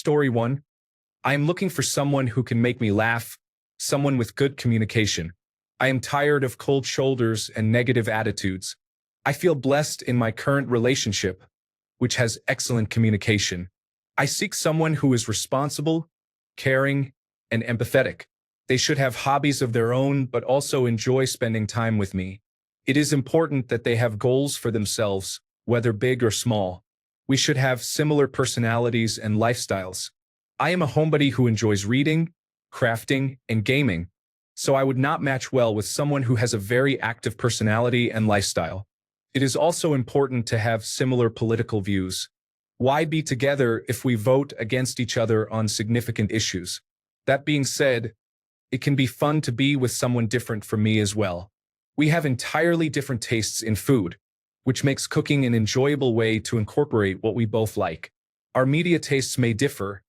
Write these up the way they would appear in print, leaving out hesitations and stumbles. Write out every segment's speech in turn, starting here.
Story 1. I am looking for someone who can make me laugh, someone with good communication. I am tired of cold shoulders and negative attitudes. I feel blessed in my current relationship, which has excellent communication. I seek someone who is responsible, caring, and empathetic. They should have hobbies of their own but also enjoy spending time with me. It is important that they have goals for themselves, whether big or small. We should have similar personalities and lifestyles. I am a homebody who enjoys reading, crafting, and gaming, so I would not match well with someone who has a very active personality and lifestyle. It is also important to have similar political views. Why be together if we vote against each other on significant issues? That being said, it can be fun to be with someone different from me as well. We have entirely different tastes in food, which makes cooking an enjoyable way to incorporate what we both like. Our media tastes may differ,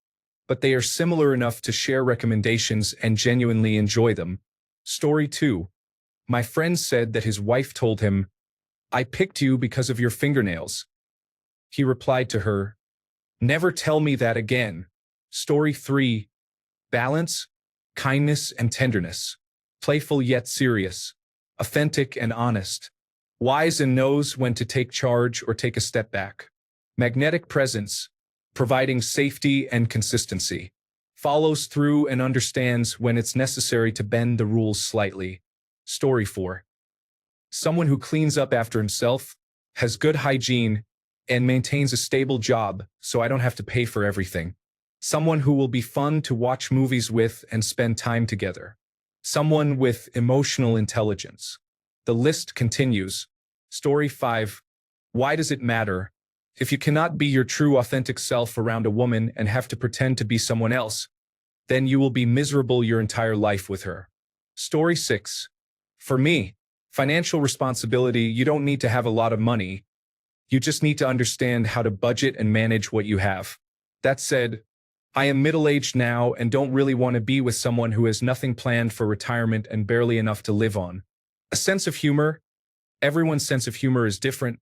but they are similar enough to share recommendations and genuinely enjoy them. Story 2. My friend said that his wife told him, "I picked you because of your fingernails." He replied to her, "Never tell me that again." Story 3. Balance, kindness, and tenderness. Playful yet serious. Authentic and honest. Wise and knows when to take charge or take a step back. Magnetic presence, providing safety and consistency. Follows through and understands when it's necessary to bend the rules slightly. Story 4. Someone who cleans up after himself, has good hygiene, and maintains a stable job so I don't have to pay for everything. Someone who will be fun to watch movies with and spend time together. Someone with emotional intelligence. The list continues. Story 5. Why does it matter? If you cannot be your true authentic self around a woman and have to pretend to be someone else, then you will be miserable your entire life with her. Story 6. For me, financial responsibility, you don't need to have a lot of money. You just need to understand how to budget and manage what you have. That said, I am middle-aged now and don't really want to be with someone who has nothing planned for retirement and barely enough to live on. A sense of humor. Everyone's sense of humor is different,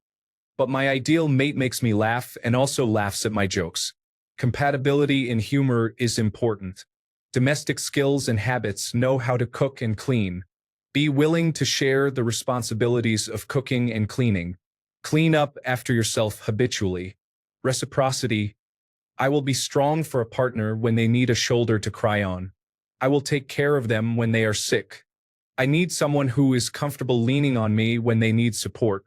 but my ideal mate makes me laugh and also laughs at my jokes. Compatibility in humor is important. Domestic skills and habits, know how to cook and clean. Be willing to share the responsibilities of cooking and cleaning. Clean up after yourself habitually. Reciprocity. I will be strong for a partner when they need a shoulder to cry on. I will take care of them when they are sick. I need someone who is comfortable leaning on me when they need support.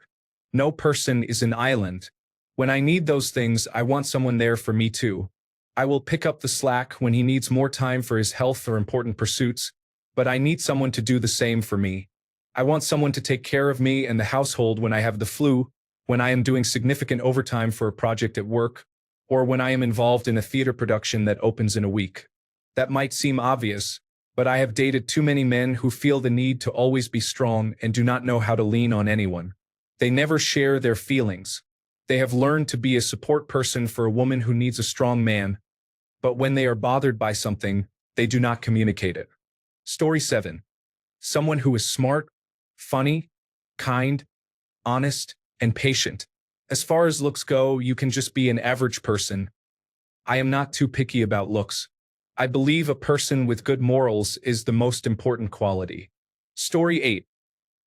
No person is an island. When I need those things, I want someone there for me too. I will pick up the slack when he needs more time for his health or important pursuits, but I need someone to do the same for me. I want someone to take care of me and the household when I have the flu, when I am doing significant overtime for a project at work, or when I am involved in a theater production that opens in a week. That might seem obvious, but I have dated too many men who feel the need to always be strong and do not know how to lean on anyone. They never share their feelings. They have learned to be a support person for a woman who needs a strong man, but when they are bothered by something, they do not communicate it. Story 7. Someone who is smart, funny, kind, honest, and patient. As far as looks go, you can just be an average person. I am not too picky about looks. I believe a person with good morals is the most important quality. Story 8.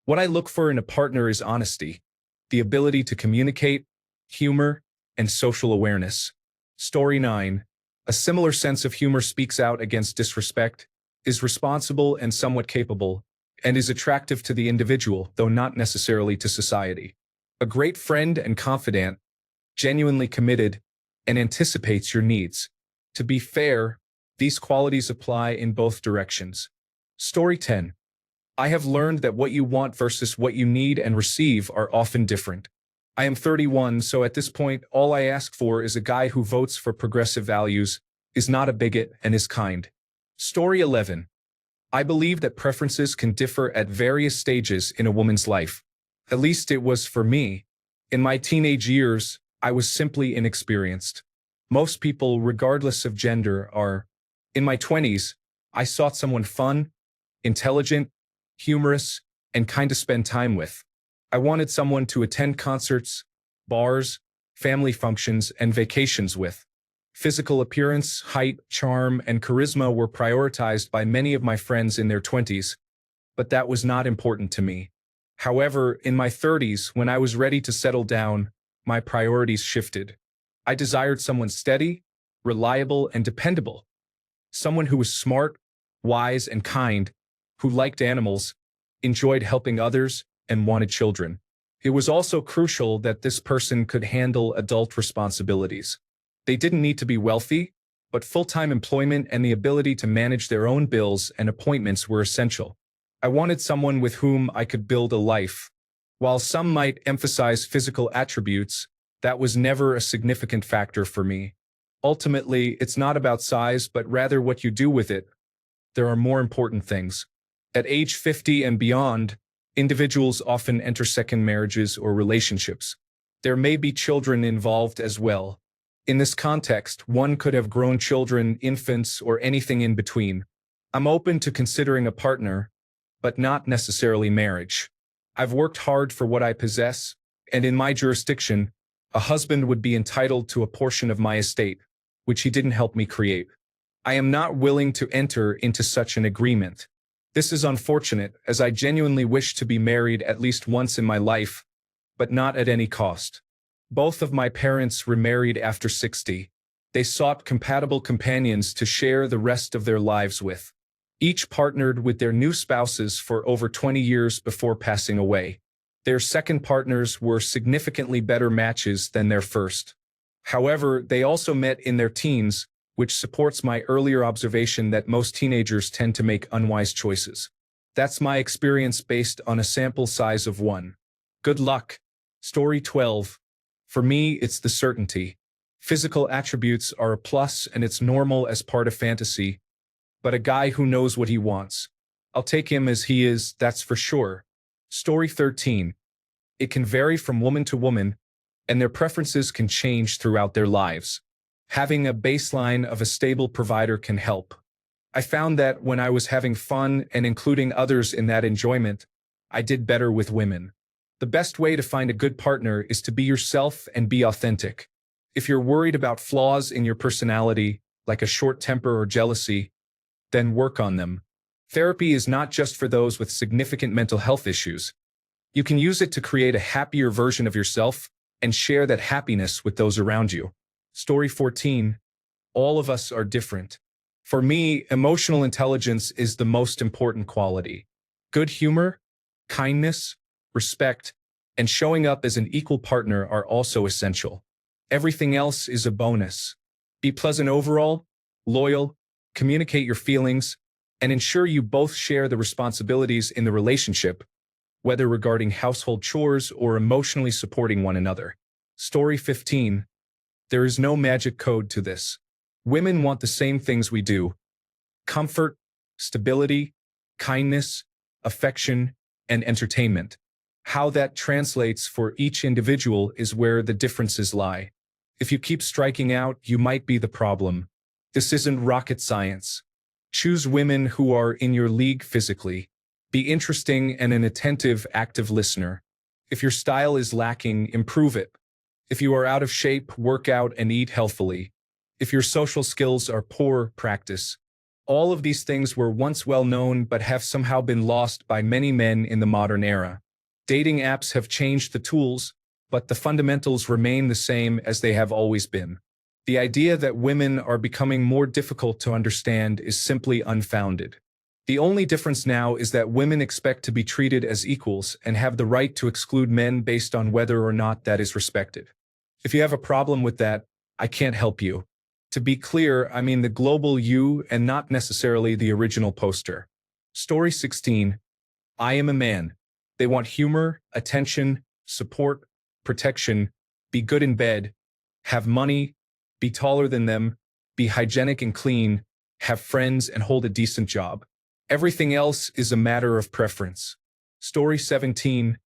What I look for in a partner is honesty, the ability to communicate, humor, and social awareness. Story 9. A similar sense of humor speaks out against disrespect, is responsible and somewhat capable, and is attractive to the individual, though not necessarily to society. A great friend and confidant, genuinely committed, and anticipates your needs. To be fair, these qualities apply in both directions. Story 10. I have learned that what you want versus what you need and receive are often different. I am 31, so at this point, all I ask for is a guy who votes for progressive values, is not a bigot, and is kind. Story 11. I believe that preferences can differ at various stages in a woman's life. At least it was for me. In my teenage years, I was simply inexperienced. Most people, regardless of gender, are. In my 20s, I sought someone fun, intelligent, humorous, and kind to spend time with. I wanted someone to attend concerts, bars, family functions, and vacations with. Physical appearance, height, charm, and charisma were prioritized by many of my friends in their 20s, but that was not important to me. However, in my 30s, when I was ready to settle down, my priorities shifted. I desired someone steady, reliable, and dependable. Someone who was smart, wise, and kind, who liked animals, enjoyed helping others, and wanted children. It was also crucial that this person could handle adult responsibilities. They didn't need to be wealthy, but full-time employment and the ability to manage their own bills and appointments were essential. I wanted someone with whom I could build a life. While some might emphasize physical attributes, that was never a significant factor for me. Ultimately, it's not about size, but rather what you do with it. There are more important things. At age 50 and beyond, individuals often enter second marriages or relationships. There may be children involved as well. In this context, one could have grown children, infants, or anything in between. I'm open to considering a partner, but not necessarily marriage. I've worked hard for what I possess, and in my jurisdiction, a husband would be entitled to a portion of my estate, which he didn't help me create. I am not willing to enter into such an agreement. This is unfortunate, as I genuinely wish to be married at least once in my life, but not at any cost. Both of my parents remarried after 60. They sought compatible companions to share the rest of their lives with. Each partnered with their new spouses for over 20 years before passing away. Their second partners were significantly better matches than their first. However, they also met in their teens, which supports my earlier observation that most teenagers tend to make unwise choices. That's my experience based on a sample size of 1. Good luck. Story 12. For me, it's the certainty. Physical attributes are a plus and it's normal as part of fantasy, but a guy who knows what he wants. I'll take him as he is, that's for sure. Story 13. It can vary from woman to woman, and their preferences can change throughout their lives. Having a baseline of a stable provider can help. I found that when I was having fun and including others in that enjoyment, I did better with women. The best way to find a good partner is to be yourself and be authentic. If you're worried about flaws in your personality, like a short temper or jealousy, then work on them. Therapy is not just for those with significant mental health issues. You can use it to create a happier version of yourself and share that happiness with those around you. Story 14. All of us are different. For me, emotional intelligence is the most important quality. Good humor, kindness, respect, and showing up as an equal partner are also essential. Everything else is a bonus. Be pleasant overall, loyal, communicate your feelings, and ensure you both share the responsibilities in the relationship, whether regarding household chores or emotionally supporting one another. Story 15. There is no magic code to this. Women want the same things we do: comfort, stability, kindness, affection, and entertainment. How that translates for each individual is where the differences lie. If you keep striking out, you might be the problem. This isn't rocket science. Choose women who are in your league physically. Be interesting and an attentive, active listener. If your style is lacking, improve it. If you are out of shape, work out and eat healthily. If your social skills are poor, practice. All of these things were once well known but have somehow been lost by many men in the modern era. Dating apps have changed the tools, but the fundamentals remain the same as they have always been. The idea that women are becoming more difficult to understand is simply unfounded. The only difference now is that women expect to be treated as equals and have the right to exclude men based on whether or not that is respected. If you have a problem with that, I can't help you. To be clear, I mean the global you and not necessarily the original poster. Story 16. I am a man. They want humor, attention, support, protection, be good in bed, have money, be taller than them, be hygienic and clean, have friends and hold a decent job. Everything else is a matter of preference. Story 17.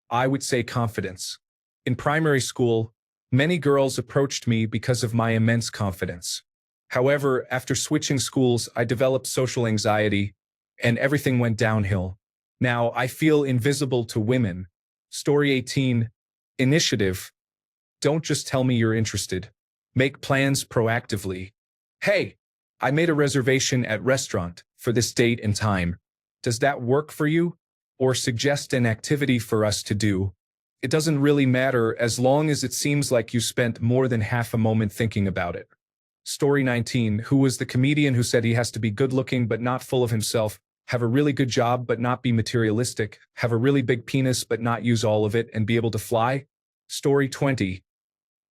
I would say confidence. In primary school, many girls approached me because of my immense confidence. However, after switching schools, I developed social anxiety, and everything went downhill. Now, I feel invisible to women. Story 18. Initiative. Don't just tell me you're interested. Make plans proactively. Hey, I made a reservation at restaurant for this date and time. Does that work for you? Or suggest an activity for us to do. It doesn't really matter as long as it seems like you spent more than half a moment thinking about it. Story 19. Who was the comedian who said he has to be good-looking but not full of himself, have a really good job but not be materialistic, have a really big penis but not use all of it, and be able to fly? Story 20.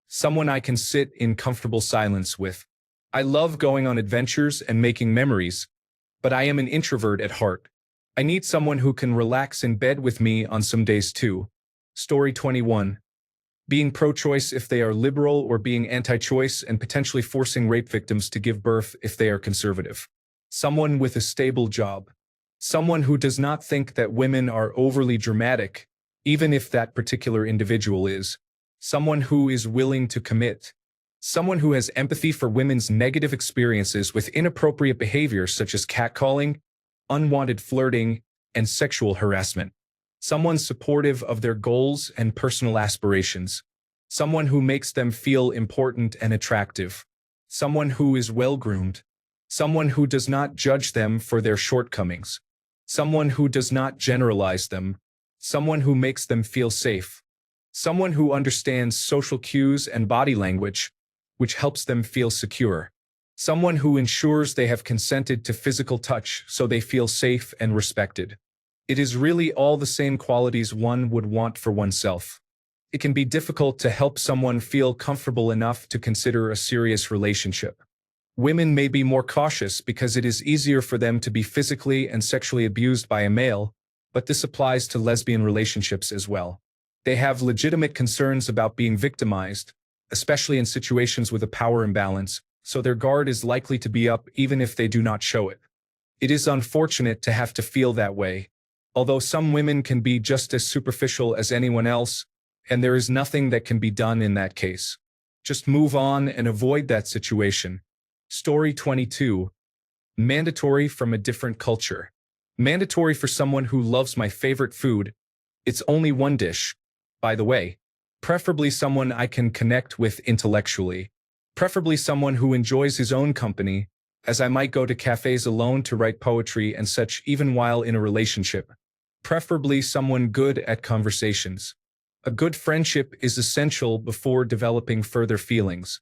Someone I can sit in comfortable silence with. I love going on adventures and making memories, but I am an introvert at heart. I need someone who can relax in bed with me on some days too. Story 21. Being pro-choice if they are liberal, or being anti-choice and potentially forcing rape victims to give birth if they are conservative. Someone with a stable job. Someone who does not think that women are overly dramatic, even if that particular individual is. Someone who is willing to commit. Someone who has empathy for women's negative experiences with inappropriate behavior such as catcalling, unwanted flirting, and sexual harassment. Someone supportive of their goals and personal aspirations. Someone who makes them feel important and attractive. Someone who is well-groomed. Someone who does not judge them for their shortcomings. Someone who does not generalize them. Someone who makes them feel safe. Someone who understands social cues and body language, which helps them feel secure. Someone who ensures they have consented to physical touch so they feel safe and respected. It is really all the same qualities one would want for oneself. It can be difficult to help someone feel comfortable enough to consider a serious relationship. Women may be more cautious because it is easier for them to be physically and sexually abused by a male, but this applies to lesbian relationships as well. They have legitimate concerns about being victimized, especially in situations with a power imbalance, so their guard is likely to be up even if they do not show it. It is unfortunate to have to feel that way, although some women can be just as superficial as anyone else, and there is nothing that can be done in that case. Just move on and avoid that situation. Story 22. Mandatory from a different culture. Mandatory for someone who loves my favorite food. It's only one dish, by the way. Preferably someone I can connect with intellectually. Preferably someone who enjoys his own company, as I might go to cafes alone to write poetry and such even while in a relationship. Preferably someone good at conversations. A good friendship is essential before developing further feelings.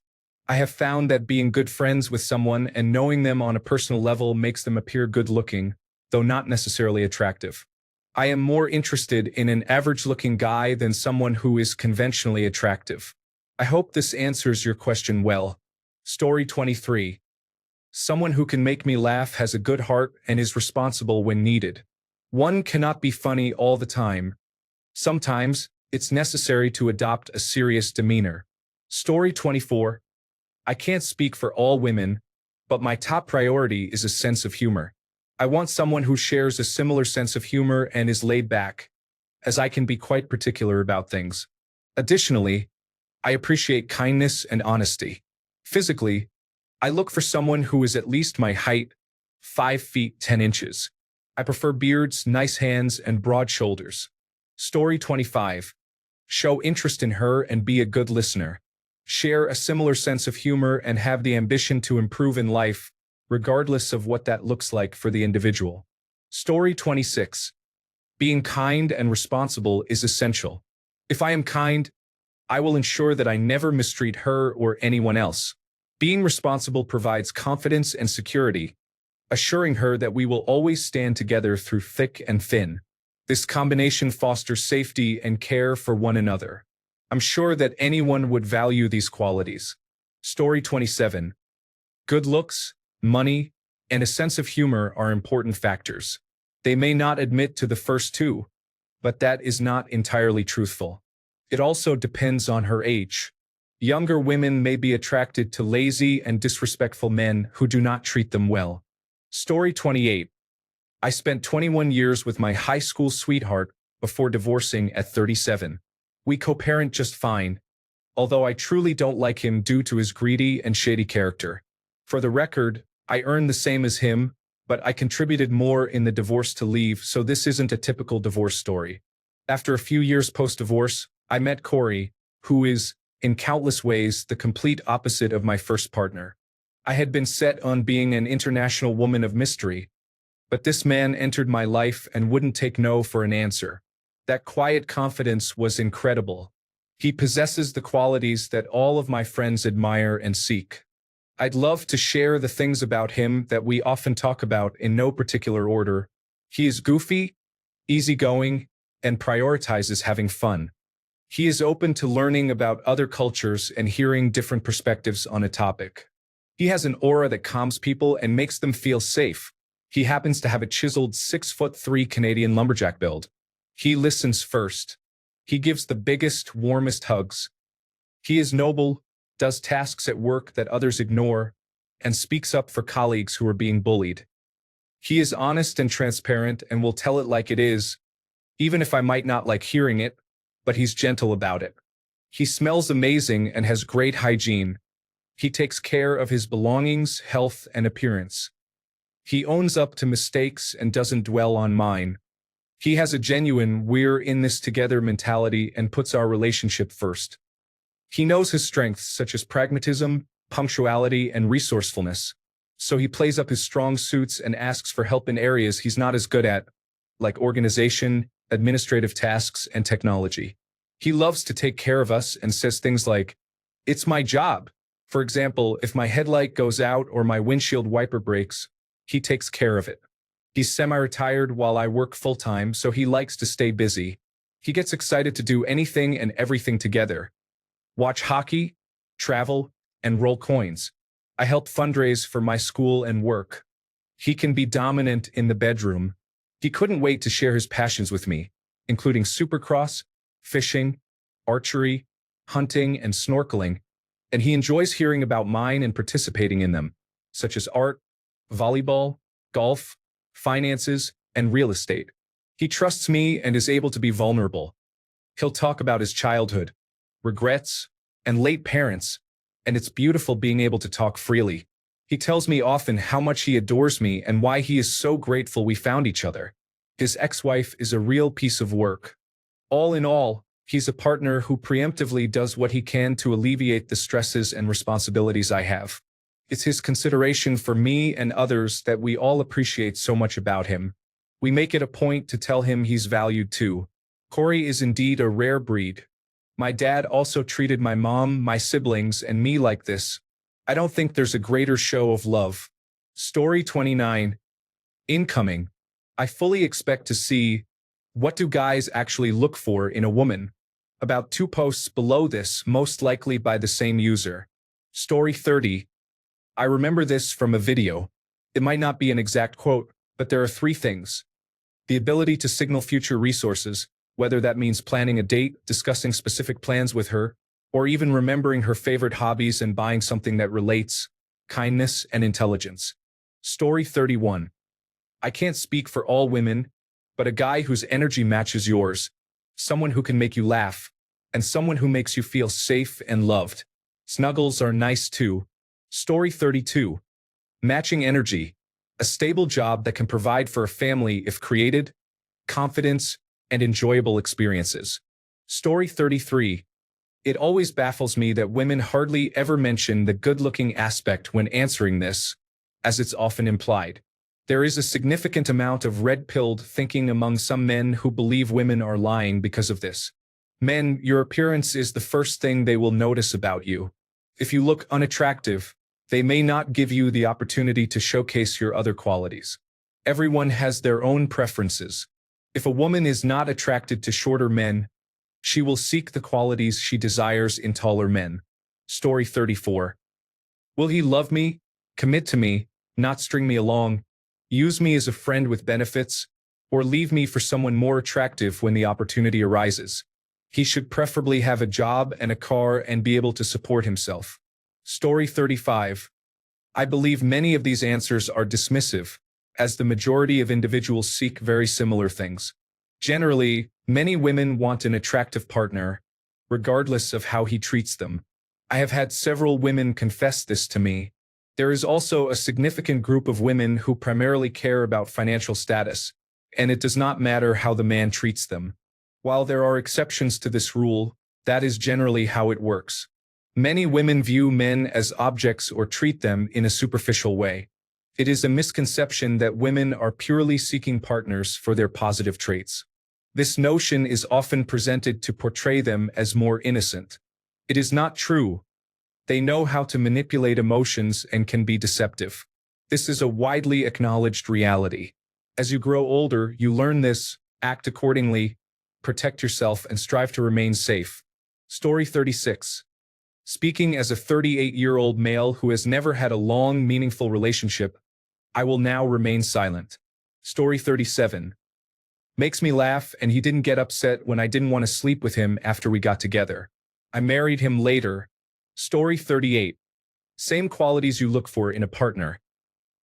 I have found that being good friends with someone and knowing them on a personal level makes them appear good-looking, though not necessarily attractive. I am more interested in an average-looking guy than someone who is conventionally attractive. I hope this answers your question well. Story 23. Someone who can make me laugh, has a good heart, and is responsible when needed. One cannot be funny all the time. Sometimes, it's necessary to adopt a serious demeanor. Story 24. I can't speak for all women, but my top priority is a sense of humor. I want someone who shares a similar sense of humor and is laid back, as I can be quite particular about things. Additionally, I appreciate kindness and honesty. Physically, I look for someone who is at least my height, 5 feet 10 inches. I prefer beards, nice hands, and broad shoulders. Story 25. Show interest in her and be a good listener. Share a similar sense of humor and have the ambition to improve in life, regardless of what that looks like for the individual. Story 26. Being kind and responsible is essential. If I am kind, I will ensure that I never mistreat her or anyone else. Being responsible provides confidence and security, assuring her that we will always stand together through thick and thin. This combination fosters safety and care for one another. I'm sure that anyone would value these qualities. Story 27. Good looks, money, and a sense of humor are important factors. They may not admit to the first two, but that is not entirely truthful. It also depends on her age. Younger women may be attracted to lazy and disrespectful men who do not treat them well. Story 28. I spent 21 years with my high school sweetheart before divorcing at 37. We co-parent just fine, although I truly don't like him due to his greedy and shady character. For the record, I earn the same as him, but I contributed more in the divorce to leave, so this isn't a typical divorce story. After a few years post-divorce, I met Corey, who is in countless ways the complete opposite of my first partner. I had been set on being an international woman of mystery, but this man entered my life and wouldn't take no for an answer. That quiet confidence was incredible. He possesses the qualities that all of my friends admire and seek. I'd love to share the things about him that we often talk about in no particular order. He is goofy, easygoing, and prioritizes having fun. He is open to learning about other cultures and hearing different perspectives on a topic. He has an aura that calms people and makes them feel safe. He happens to have a chiseled 6'3" Canadian lumberjack build. He listens first. He gives the biggest, warmest hugs. He is noble, does tasks at work that others ignore, and speaks up for colleagues who are being bullied. He is honest and transparent and will tell it like it is, even if I might not like hearing it, but he's gentle about it. He smells amazing and has great hygiene. He takes care of his belongings, health, and appearance. He owns up to mistakes and doesn't dwell on mine. He has a genuine "we're in this together" mentality and puts our relationship first. He knows his strengths such as pragmatism, punctuality, and resourcefulness, so he plays up his strong suits and asks for help in areas he's not as good at, like organization, administrative tasks, and technology. He loves to take care of us and says things like, "It's my job." For example, if my headlight goes out or my windshield wiper breaks, he takes care of it. He's semi-retired while I work full-time, so he likes to stay busy. He gets excited to do anything and everything together. Watch hockey, travel, and roll coins. I help fundraise for my school and work. He can be dominant in the bedroom. He couldn't wait to share his passions with me, including supercross, fishing, archery, hunting, and snorkeling, and he enjoys hearing about mine and participating in them, such as art, volleyball, golf, finances, and real estate. He trusts me and is able to be vulnerable. He'll talk about his childhood, regrets, and late parents, and it's beautiful being able to talk freely. He tells me often how much he adores me and why he is so grateful we found each other. His ex-wife is a real piece of work. All in all, he's a partner who preemptively does what he can to alleviate the stresses and responsibilities I have. It's his consideration for me and others that we all appreciate so much about him. We make it a point to tell him he's valued too. Corey is indeed a rare breed. My dad also treated my mom, my siblings, and me like this. I don't think there's a greater show of love. Story 29. Incoming. I fully expect to see, what do guys actually look for in a woman? About 2 posts below this, most likely by the same user. Story 30. I remember this from a video. It might not be an exact quote, but there are 3 things. The ability to signal future resources, whether that means planning a date, discussing specific plans with her, or even remembering her favorite hobbies and buying something that relates, kindness and intelligence. Story 31. I can't speak for all women, but a guy whose energy matches yours, someone who can make you laugh, and someone who makes you feel safe and loved. Snuggles are nice too. Story 32. Matching energy. A stable job that can provide for a family if created, confidence, and enjoyable experiences. Story 33. It always baffles me that women hardly ever mention the good-looking aspect when answering this, as it's often implied. There is a significant amount of red-pilled thinking among some men who believe women are lying because of this. Men, your appearance is the first thing they will notice about you. If you look unattractive, they may not give you the opportunity to showcase your other qualities. Everyone has their own preferences. If a woman is not attracted to shorter men, she will seek the qualities she desires in taller men. Story 34. Will he love me, commit to me, not string me along, use me as a friend with benefits, or leave me for someone more attractive when the opportunity arises? He should preferably have a job and a car and be able to support himself. Story 35. I believe many of these answers are dismissive, as the majority of individuals seek very similar things. Generally, many women want an attractive partner, regardless of how he treats them. I have had several women confess this to me. There is also a significant group of women who primarily care about financial status, and it does not matter how the man treats them. While there are exceptions to this rule, that is generally how it works. Many women view men as objects or treat them in a superficial way. It is a misconception that women are purely seeking partners for their positive traits. This notion is often presented to portray them as more innocent. It is not true. They know how to manipulate emotions and can be deceptive. This is a widely acknowledged reality. As you grow older, you learn this, act accordingly, protect yourself, and strive to remain safe. Story 36. Speaking as a 38-year-old male who has never had a long, meaningful relationship, I will now remain silent. Story 37. Makes me laugh, and he didn't get upset when I didn't want to sleep with him after we got together. I married him later. Story 38. Same qualities you look for in a partner: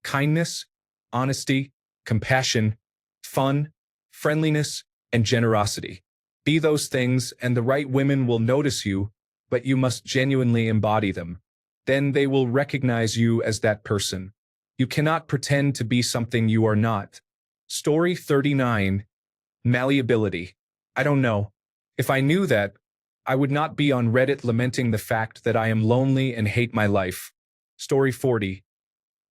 kindness, honesty, compassion, fun, friendliness, and generosity. Be those things, and the right women will notice you, but you must genuinely embody them. Then they will recognize you as that person. You cannot pretend to be something you are not. Story 39. Malleability. I don't know. If I knew that, I would not be on Reddit lamenting the fact that I am lonely and hate my life. Story 40.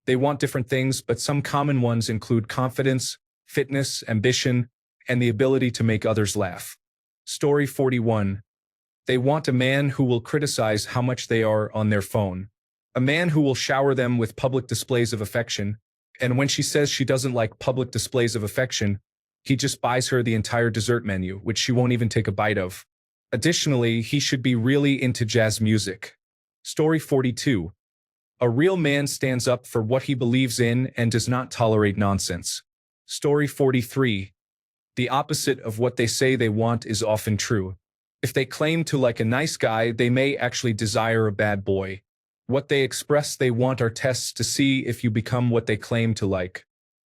They want different things, but some common ones include confidence, fitness, ambition, and the ability to make others laugh. Story 41. They want a man who will criticize how much they are on their phone. A man who will shower them with public displays of affection, and when she says she doesn't like public displays of affection, he just buys her the entire dessert menu, which she won't even take a bite of. Additionally, he should be really into jazz music. Story 42. A real man stands up for what he believes in and does not tolerate nonsense. Story 43. The opposite of what they say they want is often true. If they claim to like a nice guy, they may actually desire a bad boy. What they express they want are tests to see if you become what they claim to like.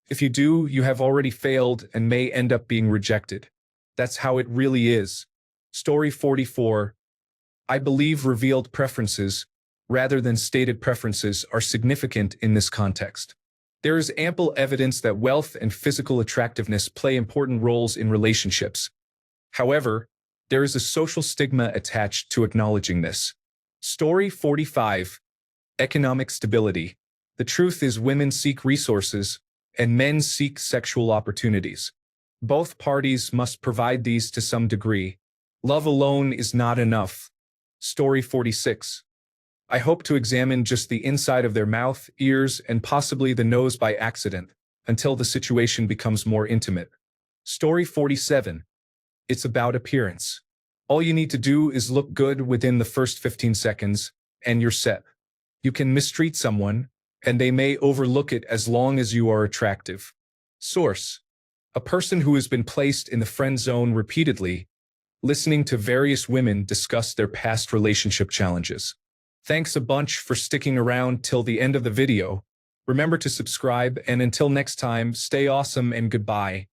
If you do, you have already failed and may end up being rejected. That's how it really is. Story 44. I believe revealed preferences, rather than stated preferences, are significant in this context. There is ample evidence that wealth and physical attractiveness play important roles in relationships. However, there is a social stigma attached to acknowledging this. Story 45. Economic stability. The truth is, women seek resources, and men seek sexual opportunities. Both parties must provide these to some degree. Love alone is not enough. Story 46. I hope to examine just the inside of their mouth, ears, and possibly the nose by accident, until the situation becomes more intimate. Story 47. It's about appearance. All you need to do is look good within the first 15 seconds, and you're set. You can mistreat someone, and they may overlook it as long as you are attractive. Source. A person who has been placed in the friend zone repeatedly, listening to various women discuss their past relationship challenges. Thanks a bunch for sticking around till the end of the video. Remember to subscribe, and until next time, stay awesome and goodbye.